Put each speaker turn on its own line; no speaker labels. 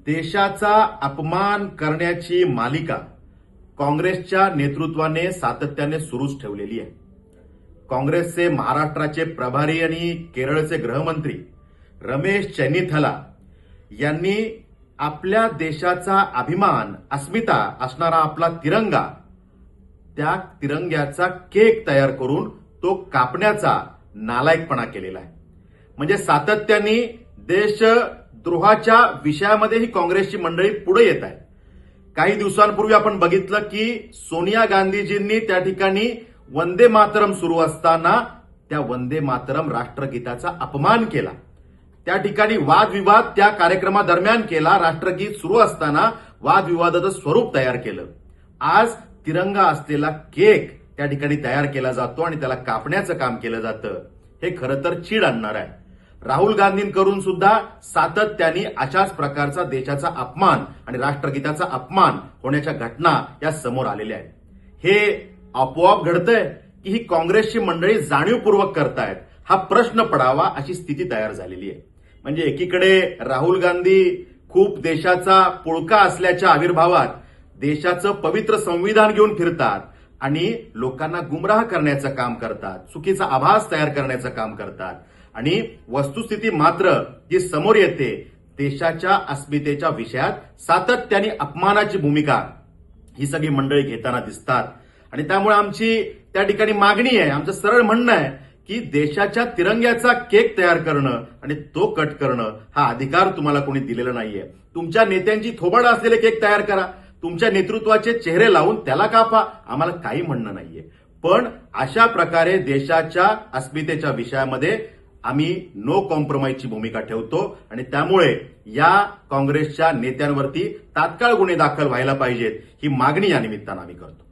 देशाचा अपमान करण्याची मालिका काँग्रेसच्या नेतृत्वाने सातत्याने सुरूच ठेवलेली आहे. काँग्रेसचे महाराष्ट्राचे प्रभारी आणि केरळचे गृहमंत्री रमेश चेन्निथला यांनी आपल्या देशाचा अभिमान, अस्मिता असणारा आपला तिरंगा, त्या तिरंग्याचा केक तयार करून तो कापण्याचा नालायकपणा केलेला आहे. म्हणजे सातत्याने देशद्रोहाच्या विषयामध्ये ही काँग्रेसची मंडळी पुढे येत आहे. काही दिवसांपूर्वी आपण बघितलं की सोनिया गांधीजींनी त्या ठिकाणी वंदे मातरम सुरू असताना त्या वंदे मातरम राष्ट्रगीताचा अपमान केला. त्या ठिकाणी वादविवाद त्या कार्यक्रमादरम्यान केला. राष्ट्रगीत सुरू असताना वादविवादाचं स्वरूप तयार केलं. आज तिरंगा असलेला केक त्या ठिकाणी तयार केला जातो आणि त्याला कापण्याचं काम केलं जातं. हे खरं तर चीड आणणार आहे. राहुल गांधींकडून सुद्धा सातत्याने अशाच प्रकारचा देशाचा अपमान आणि राष्ट्रगीताचा अपमान होण्याच्या घटना या समोर आलेल्या आहेत. हे आपोआप घडतंय की ही काँग्रेसची मंडळी जाणीवपूर्वक करतायत, हा प्रश्न पडावा अशी स्थिती तयार झालेली आहे. म्हणजे एकीकडे राहुल गांधी खूप देशाचा पुळका असल्याच्या आविर्भावात देशाचं पवित्र संविधान घेऊन फिरतात आणि लोकांना गुमराह करण्याचं काम करतात, चुकीचा आभास तयार करण्याचं काम करतात. आणि वस्तुस्थिती मात्र जी समोर येते, देशाच्या अस्मितेच्या विषयात सातत्याने अपमानाची भूमिका ही सगळी मंडळी घेताना दिसतात. आणि त्यामुळे आमची त्या ठिकाणी मागणी आहे, आमचं सरळ म्हणणं आहे की देशाच्या तिरंग्याचा केक तयार करणं आणि तो कट करणं हा अधिकार तुम्हाला कोणी दिलेला नाहीये. तुमच्या नेत्यांची थोबाड असलेले केक तयार करा, तुमच्या नेतृत्वाचे चेहरे लावून त्याला कापा, आम्हाला काही म्हणणं नाहीये. पण अशा प्रकारे देशाच्या अस्मितेच्या विषयामध्ये आम्ही नो कॉम्प्रोमाइजची भूमिका ठेवतो आणि त्यामुळे या काँग्रेसच्या नेत्यांवरती तात्काळ गुन्हे दाखल व्हायला पाहिजेत, ही मागणी या निमित्तानं आम्ही करतो.